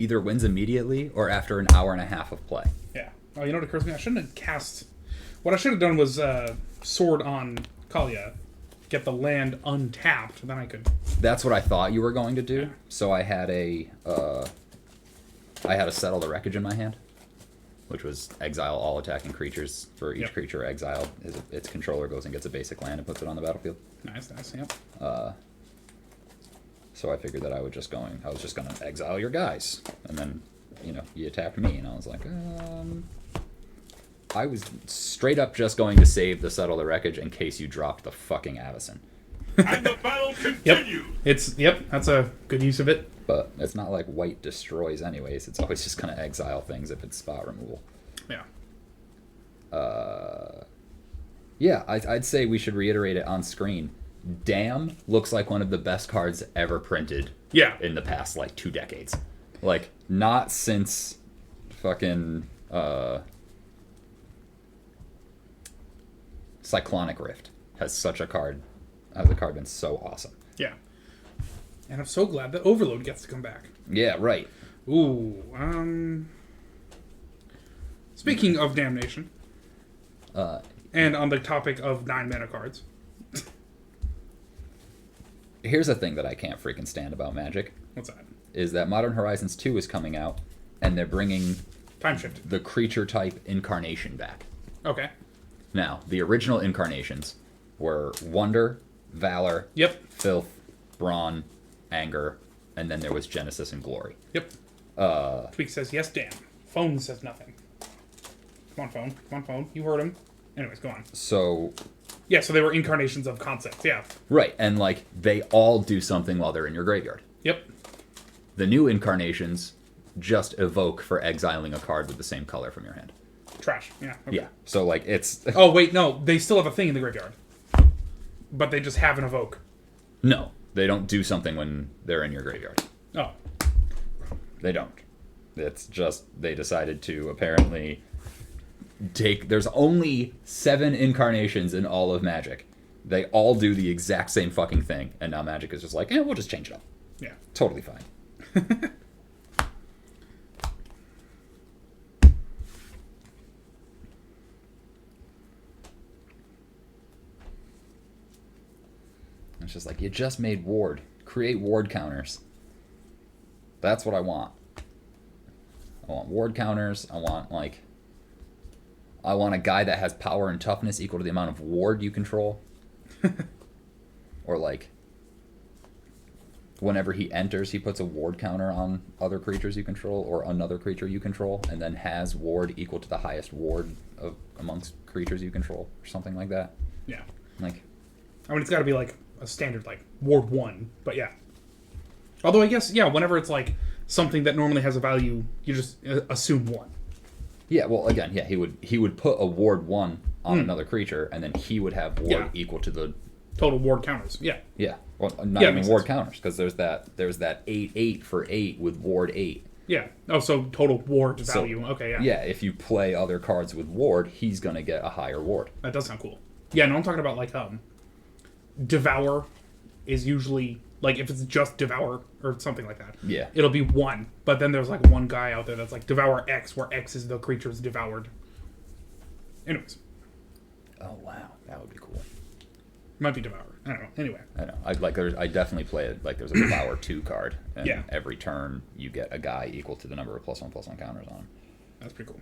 either wins immediately or after an hour and a half of play. Yeah. Oh, you know what occurs to me? I shouldn't have cast... What I should have done was Sword on Kalia. Get the land untapped, then I could... That's what I thought you were going to do. Yeah. So I had a Settle the Wreckage in my hand, which was exile all attacking creatures. For each creature exiled, its controller goes and gets a basic land and puts it on the battlefield. Nice, yep. So I figured that I was just going to exile your guys, and then you attacked me, and I was like, I was straight up just going to save the Settle the Wreckage in case you dropped the fucking Avacyn. And the battle continues. That's a good use of it. But it's not like white destroys anyways. It's always just going to exile things if it's spot removal. Yeah. Yeah, I'd say we should reiterate it on screen. Damn looks like one of the best cards ever printed. Yeah. In the past, 2 decades. Not since fucking Cyclonic Rift has a card been so awesome. Yeah. And I'm so glad that Overload gets to come back. Yeah, right. Ooh, speaking of Damnation, and on the topic of 9 mana cards. Here's a thing that I can't freaking stand about Magic. What's that? Is that Modern Horizons 2 is coming out, and they're bringing Time Shift. the creature type incarnation back. Okay. Now, the original incarnations were Wonder, Valor, Yep. Filth, Brawn, Anger, and then there was Genesis and Glory. Yep. Tweak says, yes, damn. Phone says nothing. Come on, phone. You heard him. Anyways, go on. So... Yeah, so they were incarnations of concepts, yeah. Right, and, they all do something while they're in your graveyard. Yep. The new incarnations just evoke for exiling a card with the same color from your hand. Trash, yeah. Okay. Yeah, so, it's... Oh, wait, no. They still have a thing in the graveyard. But they just have an evoke. No, they don't do something when they're in your graveyard. Oh. They don't. It's just they decided to apparently there's only 7 incarnations in all of Magic. They all do the exact same fucking thing, and now Magic is just like, we'll just change it up. Yeah. Totally fine. It's just like, you just made Ward. Create Ward counters. That's what I want. I want Ward counters. I want a guy that has power and toughness equal to the amount of Ward you control. Or whenever he enters, he puts a Ward counter on other creatures you control or another creature you control, and then has Ward equal to the highest Ward amongst creatures you control, or something like that. Yeah. I mean, it's got to be a standard Ward 1, but yeah. Although I guess, yeah, whenever it's something that normally has a value, you just assume 1. Yeah, well, again, yeah, he would put a Ward 1 on another creature, and then he would have Ward equal to the total Ward counters. Yeah. Yeah. Well, not even Ward counters, because there's that 8/8 for 8 with Ward 8. Yeah. Oh, so total Ward value. Okay, yeah. Yeah, if you play other cards with Ward, he's gonna get a higher Ward. That does sound cool. Yeah, no, I'm talking about Devour is usually if it's just Devour or something like that. Yeah. It'll be 1, but then there's one guy out there that's Devour X, where X is the creature's devoured. Anyways. Oh wow, that would be cool. Might be Devour. I don't know. Anyway. I know. I definitely play it there's a Devour 2 card, and yeah. every turn you get a guy equal to the number of +1/+1 counters on him. That's pretty cool.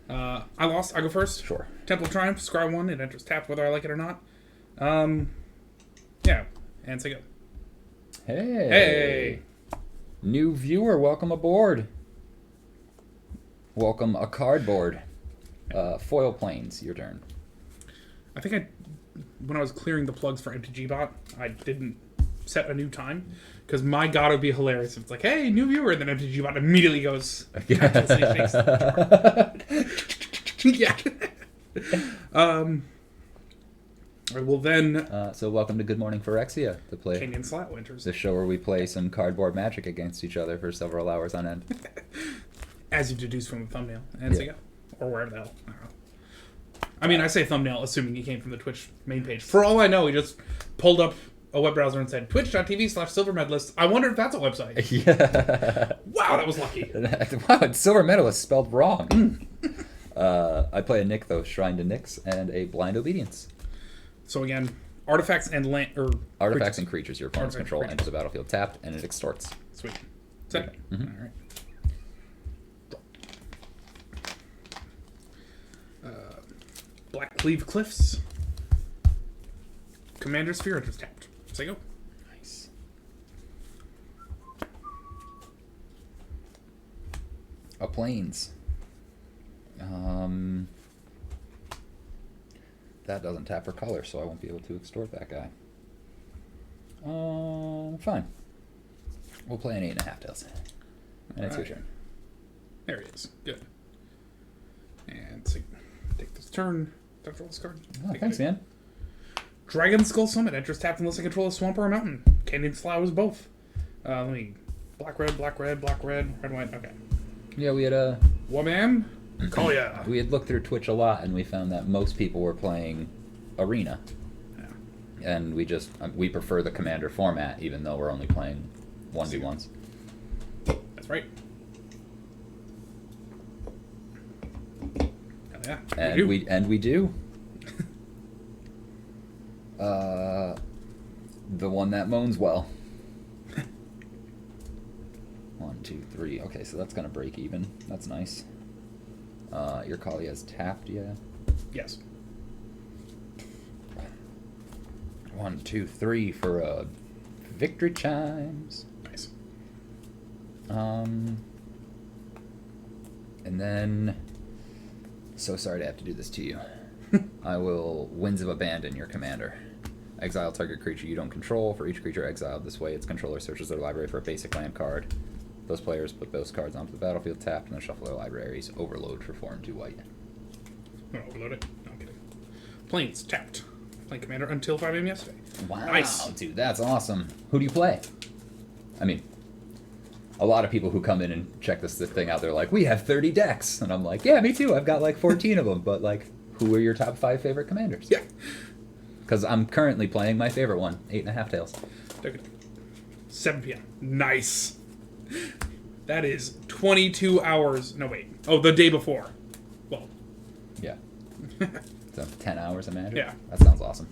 I lost. I go first. Sure. Temple of Triumph. Scry 1. It enters tapped whether I like it or not. Yeah. And say go. Hey. New viewer, welcome aboard. Welcome a cardboard. Foil Plains, your turn. I think when I was clearing the plugs for MTGBot, I didn't set a new time. Because my god, it would be hilarious if it's hey, new viewer, and then MTGBot immediately goes... yeah. Well then... So welcome to Good Morning Phyrexia, to play Canyon Slat Winters. the show where we play some cardboard Magic against each other for several hours on end. As you deduce from the thumbnail. And say go. Or wherever the hell. I don't know. I mean, I say thumbnail assuming he came from the Twitch main page. For all I know, he just pulled up a web browser and said twitch.tv/silvermedalist. I wonder if that's a website. Yeah. Wow, that was lucky. Wow, silver medalist spelled wrong. I play a Nick, though, Shrine to Nyx, and a Blind Obedience. So again, artifacts and Artifacts and creatures your opponent's Artifacts control and enter the battlefield tapped, and it extorts. Sweet. Second. Mhm. All right. Black Cleave Cliffs. Commander Sphere enters tapped. Say go. Nice. A Plains. That doesn't tap for color, so I won't be able to extort that guy. Fine. We'll play an 8.5 tails. And it's your turn. There he is. Good. And so take this turn. Don't roll this card. Oh, Take thanks, it. man. Dragon Skull Summit enters tapped unless I control a swamp or a mountain. Canyon Slough both. Let me. Black, red, red, white. Okay. Yeah, we had a. Woman. Call ya. We had looked through Twitch a lot, and we found that most people were playing Arena. Yeah. And we just we prefer the Commander format, even though we're only playing 1v1s. That's right. Hell yeah. And we do. The one that moans well. 1, 2, 3. Okay, so that's gonna break even. That's nice. Your Kalia's tapped, yeah. Yes. 1, 2, 3 for victory chimes. Nice. And then, so sorry to have to do this to you. I will Winds of Abandon your commander. Exile target creature you don't control. For each creature exiled this way, its controller searches their library for a basic land card. Those players put those cards onto the battlefield tapped and then shuffle their libraries. Overload for 4 and 2 white. I'm gonna overload it. No, I'm kidding. Planes tapped. Playing commander until 5 a.m. yesterday. Wow, Nice. dude, that's awesome. Who do you play? I mean, a lot of people who come in and check this thing out, they're like, we have 30 decks. And I'm like, yeah, me too. I've got like 14 of them. But like, who are your top 5 favorite commanders? Yeah. Because I'm currently playing my favorite one, 8.5 tails. Okay. 7 p.m. Nice. That is 22 hours. No, wait. Oh, the day before. Well, Yeah. So 10 hours of magic? Yeah. That sounds awesome.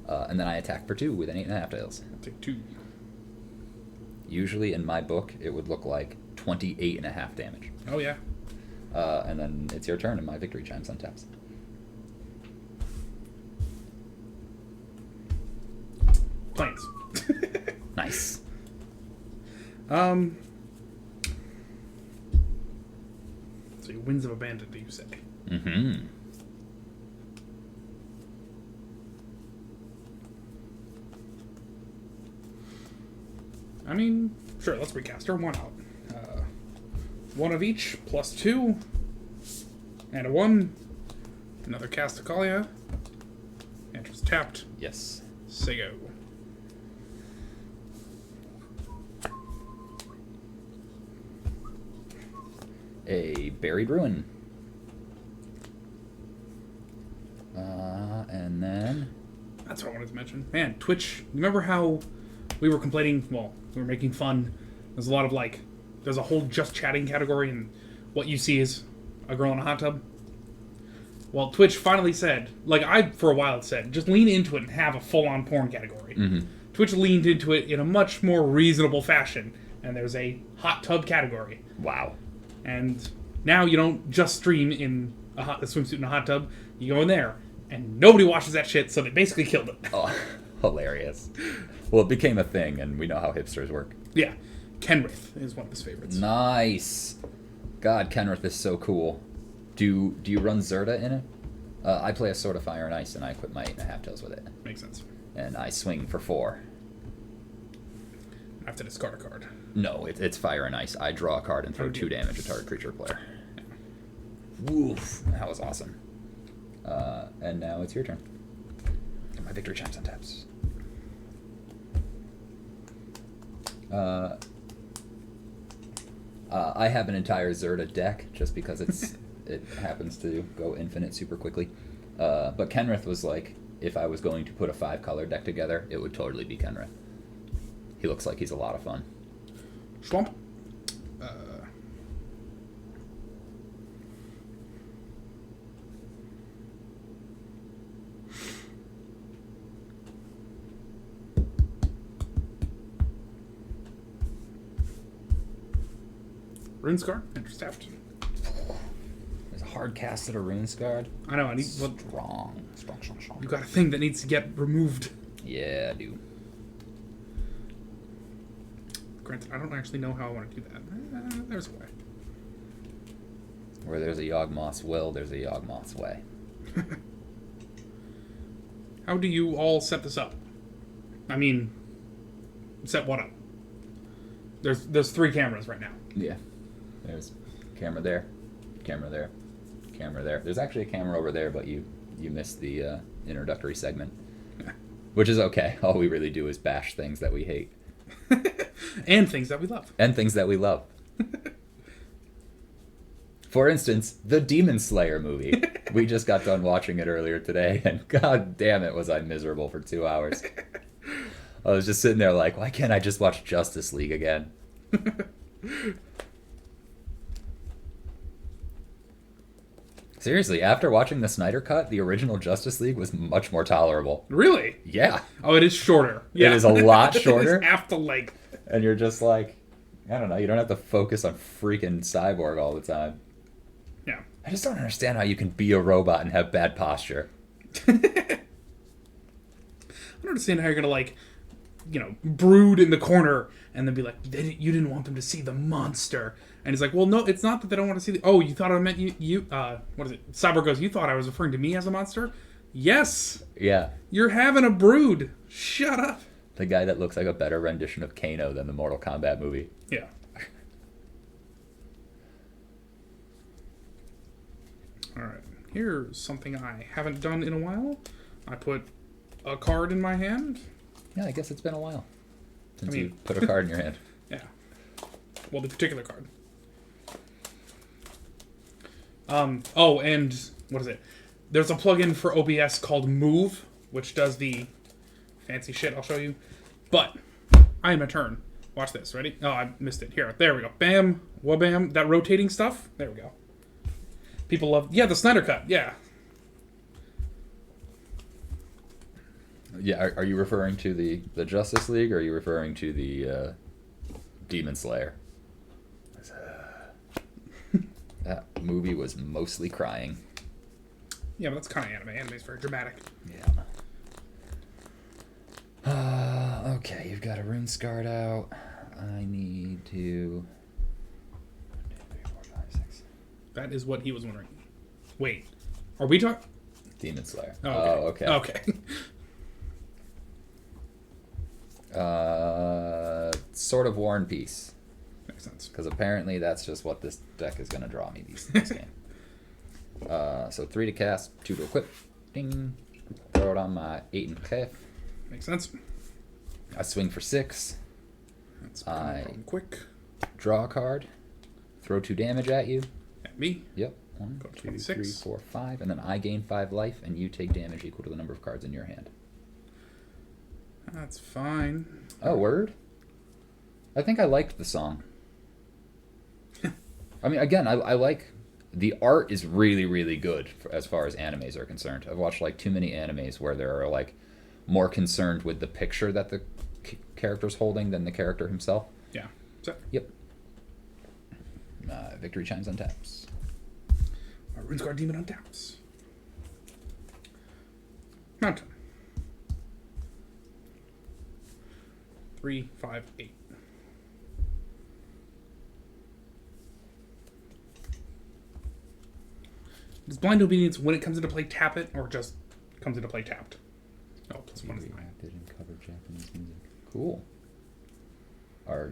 And then I attack for 2 with an 8.5 tails. I'll take 2. Usually in my book, it would look like 28.5 damage. Oh, yeah. And then it's your turn and my victory chimes untaps. Planes. Nice. So your Winds of Abandon, do you say? Mm-hmm. I mean, sure, let's recast her. Why not? 1 of each, plus 2. And a 1. Another cast to Kalia. Enters tapped. Yes. Say go. A Buried Ruin. And then... That's what I wanted to mention. Man, Twitch, remember how we were complaining, well, we were making fun. There's a lot of like, there's a whole just chatting category and what you see is a girl in a hot tub. Well, Twitch finally said, like I for a while had said, just lean into it and have a full-on porn category. Mm-hmm. Twitch leaned into it in a much more reasonable fashion, and there's a hot tub category. Wow. And now you don't just stream in a swimsuit in a hot tub, you go in there, and nobody watches that shit, so they basically killed it. Oh, hilarious. Well, it became a thing, and we know how hipsters work. Yeah, Kenrith is one of his favorites. Nice. God, Kenrith is so cool. Do you run Zerta in it? I play a Sword of Fire and Ice, and I equip my 8.5 tails with it. Makes sense. And I swing for 4. I have to discard a card. No, it's Fire and Ice. I draw a card and throw 2 damage at target creature or player. Woof. That was awesome. And now it's your turn. And my victory chimes on taps. I have an entire Zerta deck just because it happens to go infinite super quickly. But Kenrith was like, if I was going to put a 5-color deck together, it would totally be Kenrith. He looks like he's a lot of fun. Swamp. Runescar. Intercept. There's a hard cast at a Rune Scarred. I know. I need. Well, Strong. you got a thing that needs to get removed. Yeah, dude. Granted, I don't actually know how I want to do that. There's a way. Where there's a Yawgmoth's will, there's a Yawgmoth's way. How do you all set this up? I mean, set what up? There's 3 cameras right now. Yeah. There's camera there, camera there, camera there. There's actually a camera over there, but you missed the introductory segment. Which is okay. All we really do is bash things that we hate. And things that we love. And things that we love. For instance, the Demon Slayer movie. We just got done watching it earlier today, and god damn it was I miserable for 2 hours. I was just sitting there like, why can't I just watch Justice League again? Seriously, after watching the Snyder Cut, the original Justice League was much more tolerable. Really? Yeah. Oh, it is shorter. Yeah. It is a lot shorter. It is half the length. And you're just like, I don't know, you don't have to focus on freaking Cyborg all the time. Yeah. I just don't understand how you can be a robot and have bad posture. I don't understand how you're going to, like, brood in the corner and then be like, you didn't want them to see the monster. And he's like, well, no, it's not that they don't want to see the... Oh, you thought I meant you what is it? Cyborg goes, you thought I was referring to me as a monster? Yes. Yeah. You're having a brood. Shut up. The guy that looks like a better rendition of Kano than the Mortal Kombat movie. Yeah. All right. Here's something I haven't done in a while. I put a card in my hand. Yeah, I guess it's been a while since I mean- you put a card in your hand. Yeah. Well, the particular card. Oh, and what is it? There's a plugin for OBS called Move, which does the fancy shit I'll show you. But I am a turn. Watch this. Ready? Oh, I missed it. Here. There we go. Bam. Wabam. That rotating stuff. There we go. People love... Yeah, the Snyder Cut. Yeah. Yeah, are you referring to the Justice League, or are you referring to the Demon Slayer? That movie was mostly crying. Yeah, but that's kind of anime. Anime's very dramatic. Yeah. Okay, you've got a Rune Scarred out. I need to... 1, 2, 3, 4, 5, 6. That is what he was wondering. Wait. Are we talking... Demon Slayer. Oh, okay. Okay. Sword of War and Peace. Makes sense. Because apparently that's just what this deck is going to draw me this game. So 3 to cast, 2 to equip. Ding. Throw it on my 8 and Kef. Makes sense. I swing for 6. That's I quick. draw a card. Throw 2 damage at you. At me. Yep. 1, Go to 2, 3, 26. 4, 5. And then I gain 5 life, and you take damage equal to the number of cards in your hand. That's fine. Oh, word? I think I liked the song. I mean, again, I like... The art is really, really good as far as animes are concerned. I've watched, like, too many animes where they're, like, more concerned with the picture that the character's holding than the character himself. Yeah. So, Yep. Victory chimes on taps. our Rune Scarred Demon on taps. Mountain. 3, 5, 8. Does Blind Obedience, when it comes into play, tap it, or just comes into play tapped? Oh, plus 1 is 9. Didn't cover Japanese music. Cool. I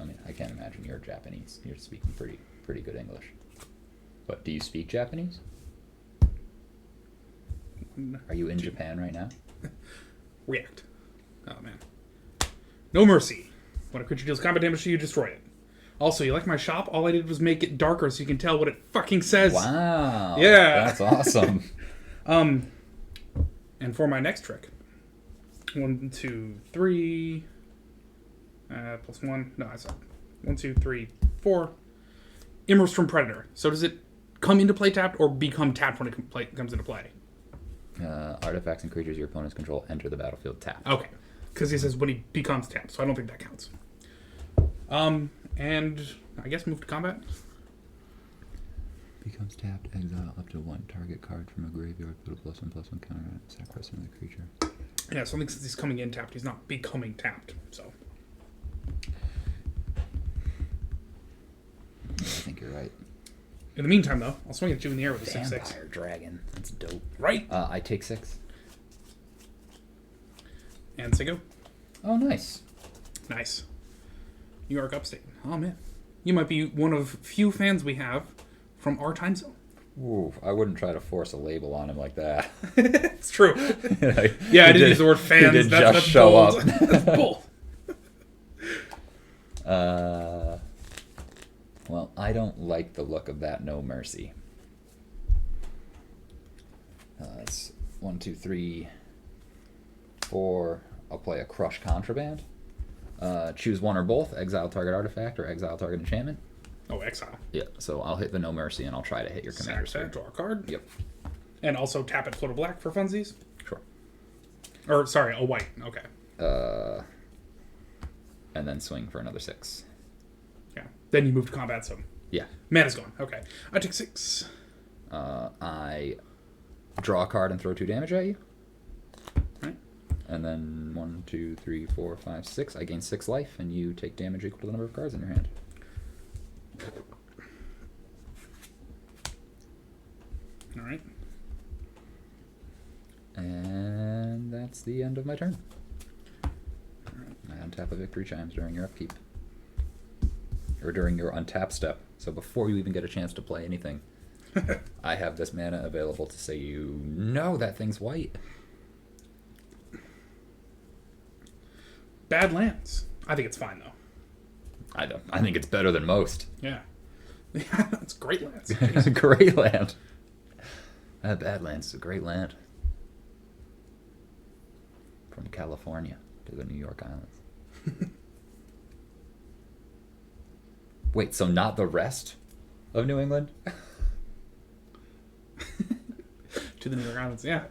mean, I can't imagine you're Japanese. You're speaking pretty good English. But do you speak Japanese? Are you in Japan right now? React. Oh, man. No mercy. When a creature deals combat damage to you, destroy it. Also, you like my shop? All I did was make it darker so you can tell what it fucking says. Wow. Yeah. That's awesome. And for my next trick, 1, 2, 3, plus 1. No, I saw 1, 2, 3, 4. Immers from Predator. So does it come into play tapped or become tapped when it comes into play? Artifacts and creatures your opponents control enter the battlefield tapped. Okay. Because he says when he becomes tapped, so I don't think that counts. And I guess move to combat. Becomes tapped, exile up to 1 target card from a graveyard, put a +1/+1 counter on it, sacrifice another creature. Yeah, so I think since he's coming in tapped, he's not becoming tapped. So I think you're right. in the meantime, though, I'll swing at you in the air with a 6/6. Vampire Dragon. That's dope. Right. I take 6. And say go. Oh, nice. Nice. New York Upstate. Oh man, you might be one of few fans we have from our time zone. Ooh, I wouldn't try to force a label on him like that. It's true. Like, Yeah, I he didn't use the word fans. He did that's just show bold. up. That's bold. Well, I don't like the look of that No Mercy. It's 1, 2, 3, 4. I'll play a Crush Contraband. Choose one or both. Exile target artifact or exile target enchantment. Oh, exile. Yeah, so I'll hit the No Mercy and I'll try to hit your commander. Sack, draw a card. Yep. And also tap it, float a black for funsies. Sure. Or sorry, a white. Okay. And then swing for another 6. Yeah. Then you move to combat. So Yeah. mana's gone. Okay. I take 6. I draw a card and throw 2 damage at you. Right. And then 1, 2, 3, 4, 5, 6. I gain 6 life, and you take damage equal to the number of cards in your hand. All right. And that's the end of my turn. I untap a Victory Chimes during your upkeep. Or during your untap step. So before you even get a chance to play anything, I have this mana available to say you know that thing's white. Bad lands. I think it's fine though. I think it's better than most. Yeah. Yeah, it's great lands. Great land. Badlands is a great land. From California to the New York Islands. Wait, so not the rest of New England? To the New York Islands, yeah.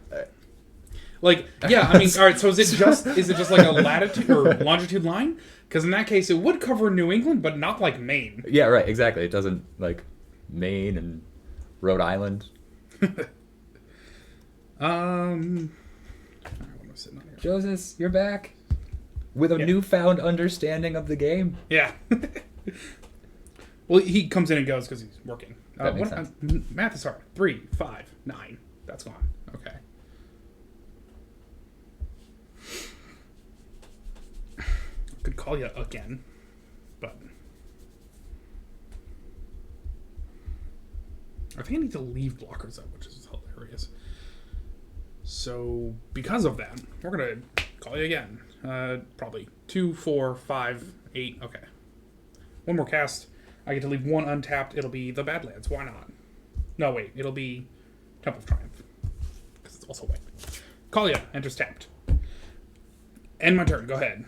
Like, yeah, I mean, all right, so is it just like a latitude or longitude line? Because in that case, it would cover New England, but not like Maine. Yeah, right, exactly. It doesn't, like, Maine and Rhode Island. All right, what am I sitting on here? Joseph, you're back. With a newfound understanding of the game. Yeah. Well, he comes in and goes because he's working. That makes sense. Math is hard. 3, 5, 9. That's gone. Okay. Could call you again, but I think I need to leave blockers up, which is hilarious. So because of that, we're gonna call you again. Probably 2, 4, 5, 8. Okay. One more cast. I get to leave 1 untapped. It'll be the Badlands. Why not? No, wait. It'll be Temple of Triumph. Because it's also white. Kalia enters tapped. End my turn. Go ahead.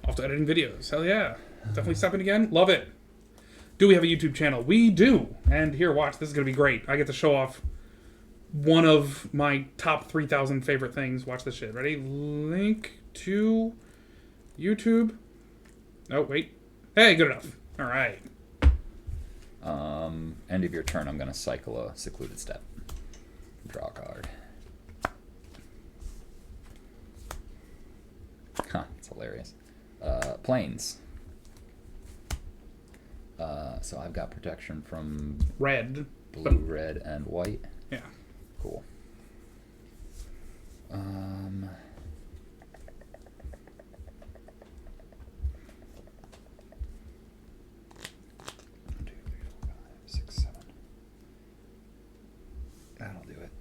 Off to editing videos. Hell yeah. Definitely step in again. Love it. Do we have a YouTube channel? We do. And here, watch. This is going to be great. I get to show off one of my top 3,000 favorite things. Watch this shit. Ready? Link to YouTube. Oh, wait. Hey, good enough. All right. End of your turn, I'm going to cycle a Secluded Step. Draw a card. Huh, it's hilarious. Planes. So I've got protection from Red. blue, red, and white. Yeah. Cool. That'll do it.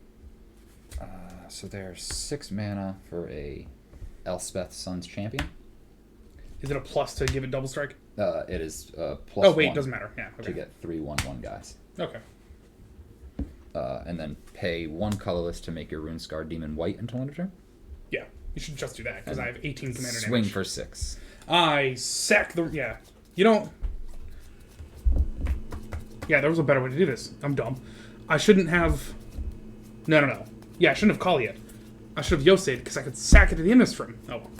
So there's 6 mana for a Elspeth Sun's Champion. Is it a plus to give it double strike? It is plus Oh, wait, 1 doesn't matter. Yeah. Okay. to get 3/1/1 guys. Okay. and then pay 1 colorless to make your Runescar Demon white until end of turn. Yeah, you should just do that because I have 18 commander Swing damage. for 6. I sack the... Yeah. You don't... Yeah, there was a better way to do this. I'm dumb. I shouldn't have... No. Yeah, I shouldn't have Kali yet. I should have Yosei because I could sack it at the end of this turn. Oh, well.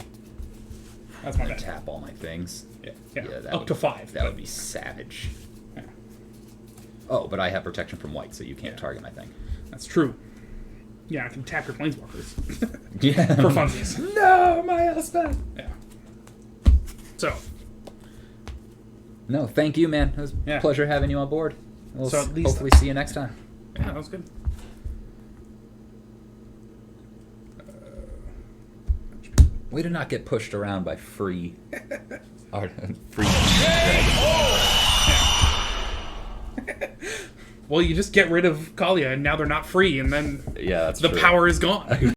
That's my And bad. tap all my things. Yeah. that Up would- to 5. That would be savage. Yeah. Oh, but I have protection from white, so you can't target my thing. That's true. Yeah, I can tap your planeswalkers. Yeah. For funsies. No, my husband. Yeah. So, No, thank you, man. It was Yeah. a pleasure having you on board. We'll So at least- hopefully see you next time. yeah, that was good. Way to not get pushed around by free... free dragon. Well, you just get rid of Kalia, and now they're not free, and then Yeah, that's the true. power is gone.